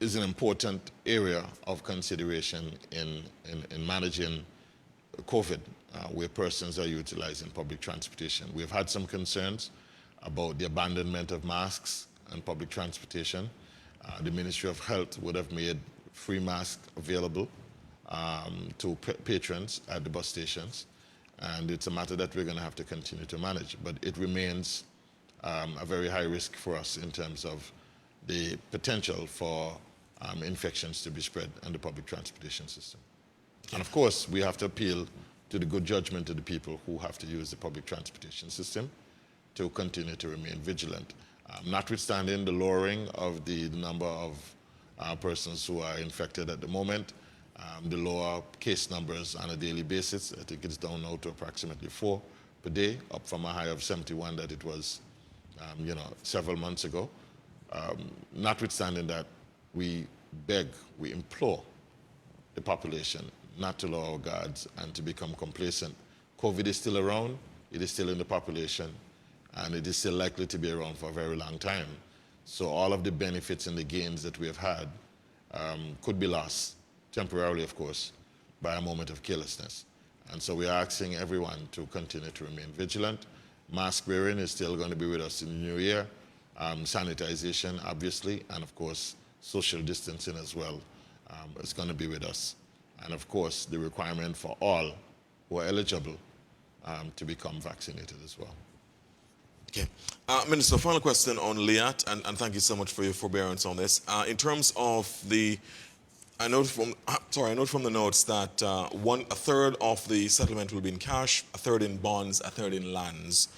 is an important area of consideration in managing COVID, where persons are utilizing public transportation. We've had some concerns about the abandonment of masks and public transportation. The Ministry of Health would have made free masks available to patrons at the bus stations, and it's a matter that we're going to have to continue to manage. But it remains a very high risk for us in terms of the potential for infections to be spread in the public transportation system. And of course, we have to appeal to the good judgment of the people who have to use the public transportation system to continue to remain vigilant. Notwithstanding the lowering of the number of persons who are infected at the moment, the lower case numbers on a daily basis, I think it's down now to approximately 4 per day, up from a high of 71 that it was several months ago. Notwithstanding that, we beg, we implore the population not to lower our guards and to become complacent. COVID is still around, it is still in the population, and it is still likely to be around for a very long time. So all of the benefits and the gains that we have had could be lost, temporarily of course, by a moment of carelessness. And so we are asking everyone to continue to remain vigilant. Mask wearing is still going to be with us in the new year. Sanitization, obviously, and of course, social distancing as well is going to be with us. And of course, the requirement for all who are eligible to become vaccinated as well. Okay. Minister, final question on LIAT, and thank you so much for your forbearance on this. In terms of the, I note from the notes that a third of the settlement will be in cash, a third in bonds, a third in lands.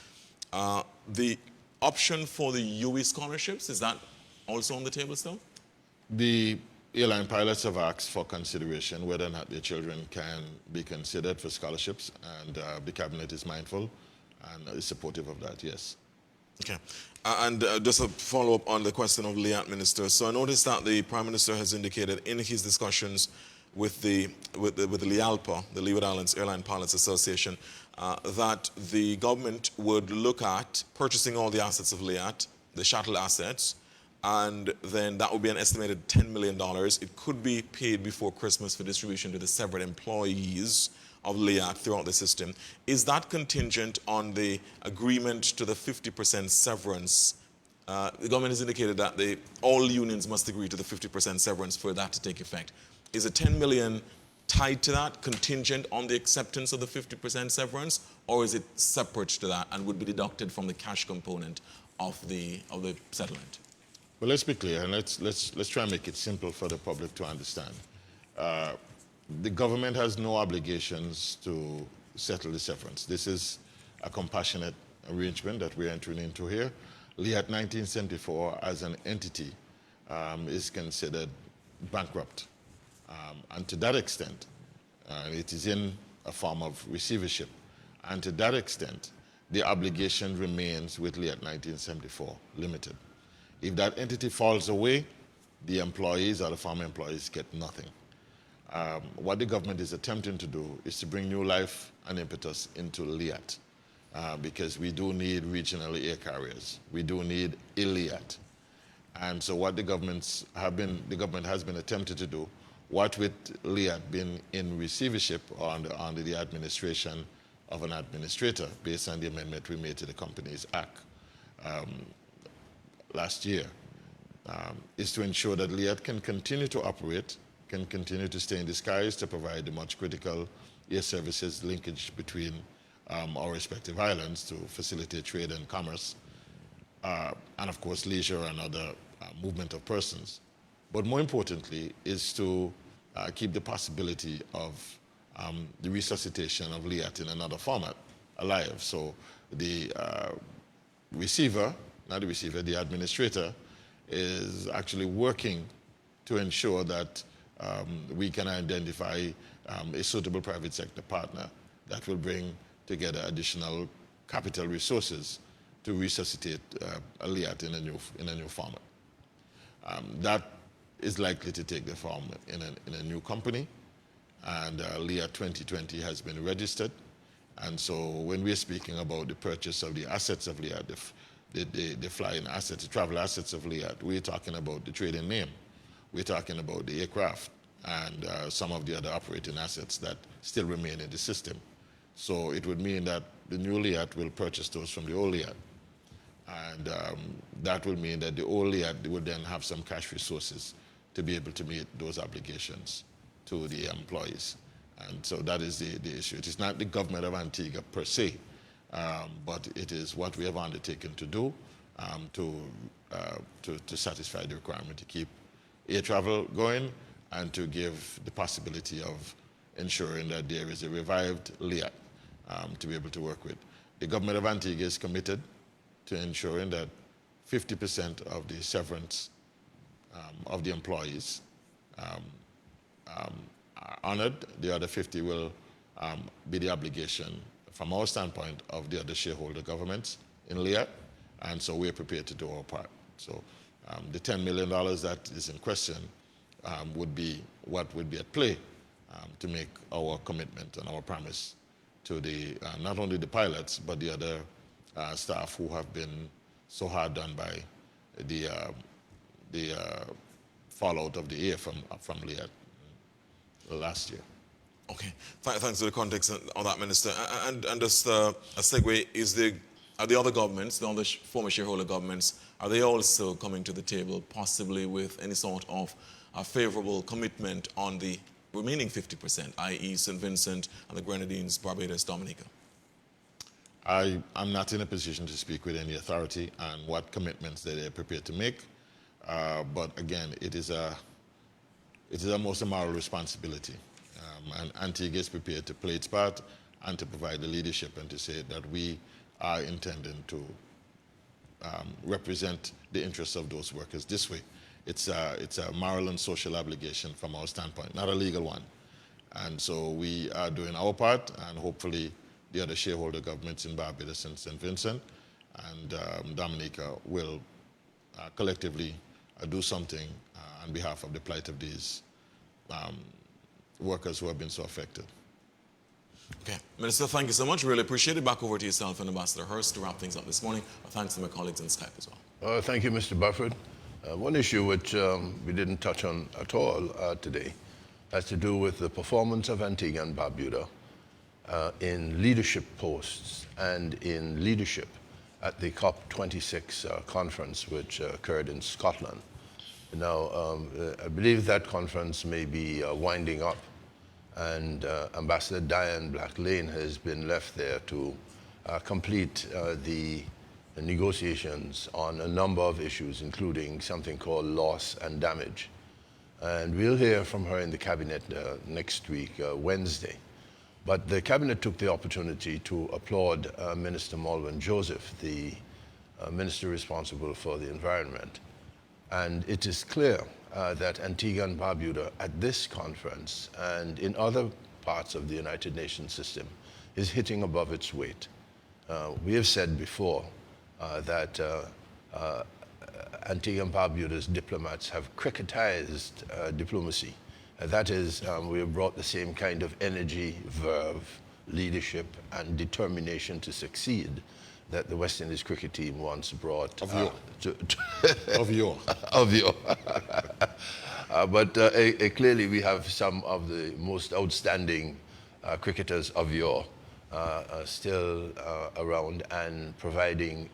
The option for the UE scholarships, is that also on the table still? The airline pilots have asked for consideration whether or not their children can be considered for scholarships, and the cabinet is mindful and is supportive of that, yes. Okay. And just a follow-up on the question of LIAT, Minister. So I noticed that the Prime Minister has indicated in his discussions with the LIALPA, the Leeward Islands Airline Pilots Association, that the government would look at purchasing all the assets of LIAT, the shuttle assets, and then that would be an estimated $10 million. It could be paid before Christmas for distribution to the several employees of LIAT throughout the system. Is that contingent on the agreement to the 50% severance? The government has indicated that all unions must agree to the 50% severance for that to take effect. Is the 10 million tied to that, contingent on the acceptance of the 50% severance, or is it separate to that and would be deducted from the cash component of the settlement? Well, let's be clear, and let's try and make it simple for the public to understand. The government has no obligations to settle the severance. This is a compassionate arrangement that we're entering into here. LIAT 1974 as an entity is considered bankrupt. And to that extent, it is in a form of receivership. And to that extent, the obligation remains with LIAT 1974 Limited. If that entity falls away, the employees or the former employees get nothing. What the government is attempting to do is to bring new life and impetus into LIAT, because we do need regional air carriers. We do need a LIAT. And so what the government has been attempting to do, what with LIAT being in receivership or under the administration of an administrator based on the amendment we made to the Companies Act last year, is to ensure that LIAT can continue to operate, can continue to stay in the skies to provide the much critical air services linkage between our respective islands to facilitate trade and commerce, and of course leisure and other movement of persons. But more importantly is to keep the possibility of the resuscitation of LIAT in another format alive. So the the administrator is actually working to ensure that we can identify a suitable private sector partner that will bring together additional capital resources to resuscitate LIAT in a new format. That is likely to take the form in a new company, and LIAT 2020 has been registered. And so when we're speaking about the purchase of the assets of LIAT, the flying assets, the travel assets of LIAT, we're talking about the trading name. We're talking about the aircraft and some of the other operating assets that still remain in the system. So it would mean that the new LIAT will purchase those from the old LIAT. And that will mean that the old LIAT would then have some cash resources to be able to meet those obligations to the employees. And so that is the issue. It is not the government of Antigua per se, but it is what we have undertaken to do to satisfy the requirement to keep air travel going and to give the possibility of ensuring that there is a revived LIAT to be able to work with. The government of Antigua is committed to ensuring that 50% of the severance of the employees are honored. The other 50 will be the obligation, from our standpoint, of the other shareholder governments in LIAT, and so we're prepared to do our part. So the $10 million that is in question would be what would be at play to make our commitment and our promise to the not only the pilots but the other staff who have been so hard done by the fallout of the air from LIAT last year. Okay, thanks for the context on that, Minister. And just a segue, are the other governments, the other former shareholder governments, are they also coming to the table possibly with any sort of a favorable commitment on the remaining 50%, i.e. St. Vincent and the Grenadines, Barbados, Dominica? I'm not in a position to speak with any authority on what commitments that they're prepared to make. But again, it is almost a moral responsibility. And Antigua is prepared to play its part and to provide the leadership and to say that we are intending to represent the interests of those workers this way. It's a moral and social obligation from our standpoint, not a legal one. And so we are doing our part, and hopefully the other shareholder governments in Barbados and St. Vincent and Dominica will collectively do something on behalf of the plight of these workers who have been so affected. Okay, Minister, thank you so much. Really appreciate it. Back over to yourself and Ambassador Hurst to wrap things up this morning. Thanks to my colleagues on Skype as well. Thank you, Mr. Burford. One issue which we didn't touch on at all today has to do with the performance of Antigua and Barbuda in leadership posts and in leadership at the COP26 conference, which occurred in Scotland. Now, I believe that conference may be winding up, and Ambassador Diane Black-Lane has been left there to complete the negotiations on a number of issues, including something called loss and damage. And we'll hear from her in the cabinet next week, Wednesday. But the cabinet took the opportunity to applaud Minister Malvern Joseph, the minister responsible for the environment. And it is clear that Antigua and Barbuda at this conference and in other parts of the United Nations system is hitting above its weight. We have said before that Antigua and Barbuda's diplomats have cricketized diplomacy. That is, we have brought the same kind of energy, verve, leadership, and determination to succeed that the West Indies cricket team once brought. Of yore. But clearly we have some of the most outstanding cricketers of yore still around and providing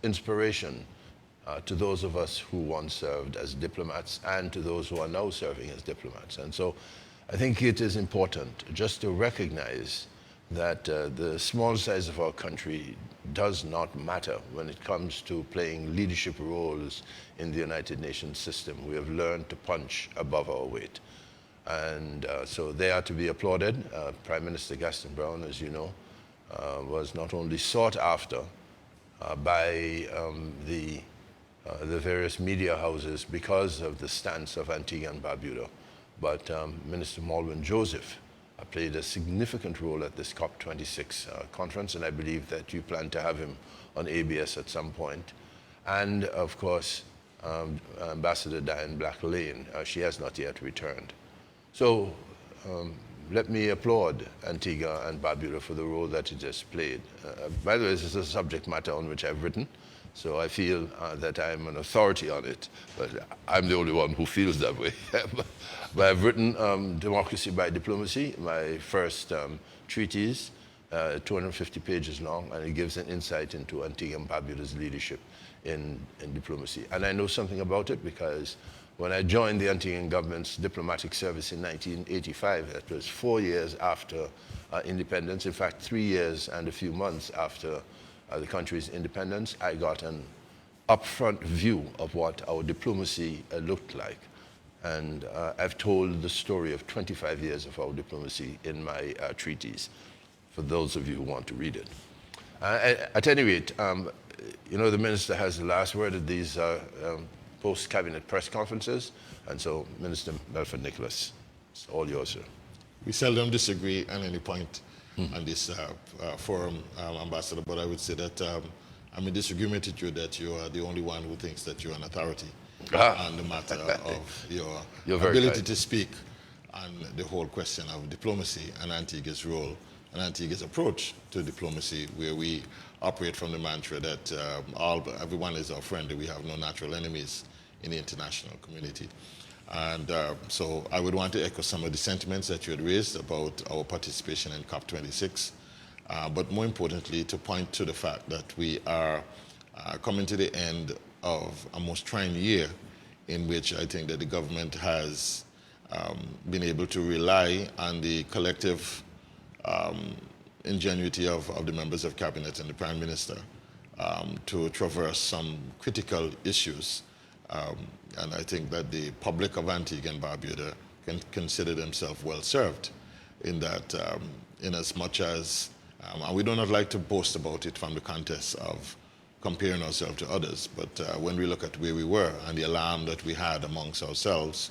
inspiration to those of us who once served as diplomats and to those who are now serving as diplomats. And so I think it is important just to recognize that the small size of our country does not matter when it comes to playing leadership roles in the United Nations system. We have learned to punch above our weight. And so they are to be applauded. Prime Minister Gaston Brown, as you know, was not only sought after by the various media houses because of the stance of Antigua and Barbuda, but Minister Malvern Joseph played a significant role at this COP26 conference, and I believe that you plan to have him on ABS at some point. And of course, Ambassador Diane Black-Lane, she has not yet returned. So let me applaud Antigua and Barbuda for the role that it has played. By the way, this is a subject matter on which I've written, so I feel that I'm an authority on it, but I'm the only one who feels that way. But I've written Democracy by Diplomacy, my first treatise, 250 pages long, and it gives an insight into Antigua and Barbuda's leadership in diplomacy. And I know something about it because when I joined the Antiguan government's diplomatic service in 1985, that was 4 years after independence, in fact 3 years and a few months after the country's independence, I got an upfront view of what our diplomacy looked like. And I've told the story of 25 years of our diplomacy in my treatise, for those of you who want to read it. At any rate, you know, the minister has the last word at these post-cabinet press conferences, and so Minister Melford Nicholas, it's all yours, sir. We seldom disagree at any point on this forum, Ambassador, but I would say that I'm in disagreement with you that you are the only one who thinks that you're an authority on the matter of your ability to speak on the whole question of diplomacy and Antigua's role and Antigua's approach to diplomacy, where we operate from the mantra that everyone is our friend, that we have no natural enemies in the international community. And so I would want to echo some of the sentiments that you had raised about our participation in COP26, but more importantly, to point to the fact that we are coming to the end of a most trying year in which I think that the government has been able to rely on the collective ingenuity of the members of cabinet and the Prime Minister to traverse some critical issues. And I think that the public of Antigua and Barbuda can consider themselves well served in that, in as much as, and we do not like to boast about it from the context of comparing ourselves to others, but when we look at where we were and the alarm that we had amongst ourselves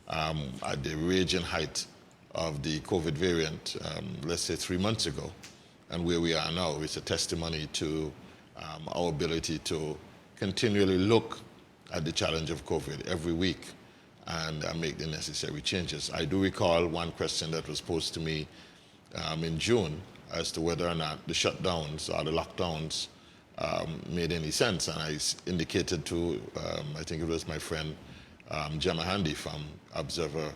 at the raging height of the COVID variant, let's say 3 months ago, and where we are now, it's a testimony to our ability to continually look at the challenge of COVID every week and make the necessary changes. I do recall one question that was posed to me in June as to whether or not the shutdowns or the lockdowns made any sense, and I indicated to, I think it was my friend Gemma Handy from Observer,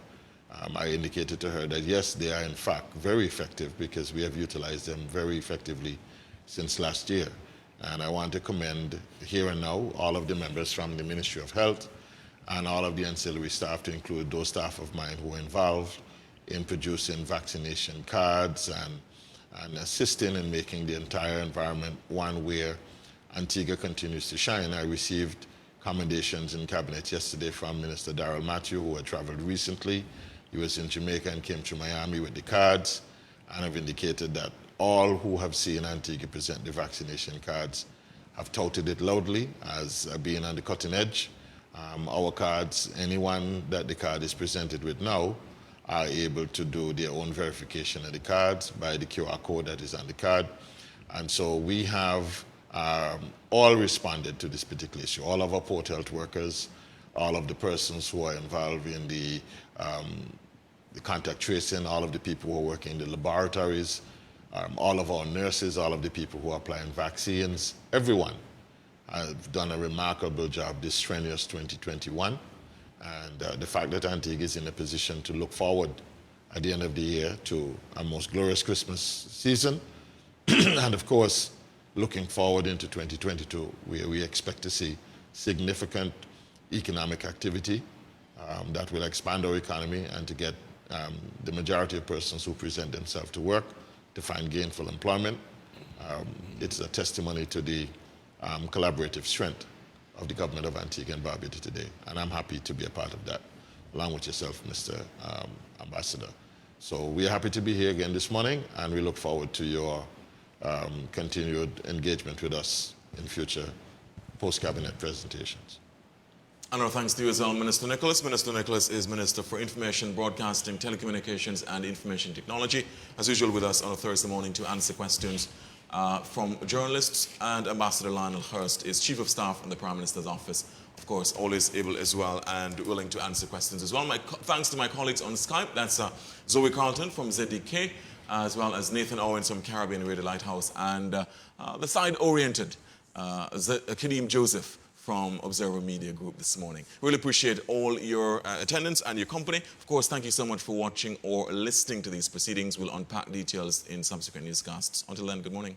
I indicated to her that yes, they are in fact very effective because we have utilized them very effectively since last year. And I want to commend here and now all of the members from the Ministry of Health and all of the ancillary staff, to include those staff of mine who were involved in producing vaccination cards and assisting in making the entire environment one where Antigua continues to shine. I received commendations in Cabinet yesterday from Minister Darrell Matthew, who had traveled recently. He was in Jamaica and came to Miami with the cards, and I've indicated that all who have seen Antigua present the vaccination cards have touted it loudly as being on the cutting edge. Our cards, anyone that the card is presented with now, are able to do their own verification of the cards by the QR code that is on the card. And so we have all responded to this particular issue. All of our Port Health workers, all of the persons who are involved in the contact tracing, all of the people who are working in the laboratories, all of our nurses, all of the people who are applying vaccines, everyone have done a remarkable job this strenuous 2021. And the fact that Antigua is in a position to look forward at the end of the year to a most glorious Christmas season, and of course, looking forward into 2022, where we expect to see significant economic activity that will expand our economy and to get the majority of persons who present themselves to work to find gainful employment. It's a testimony to the collaborative strength of the government of Antigua and Barbuda today, and I'm happy to be a part of that, along with yourself, Mr. Ambassador. So we are happy to be here again this morning, and we look forward to your continued engagement with us in future post-cabinet presentations. And our thanks to you as well, Minister Nicholas. Minister Nicholas is Minister for Information, Broadcasting, Telecommunications and Information Technology, as usual with us on a Thursday morning to answer questions from journalists. And Ambassador Lionel Hurst is Chief of Staff in the Prime Minister's Office, of course, always able as well and willing to answer questions as well. My thanks to my colleagues on Skype. That's Zoe Carlton from ZDK, as well as Nathan Owens from Caribbean Radio Lighthouse, and the side-oriented Kadeem Joseph from Observer Media Group this morning. Really appreciate all your attendance and your company. Of course, thank you so much for watching or listening to these proceedings. We'll unpack details in subsequent newscasts. Until then, good morning.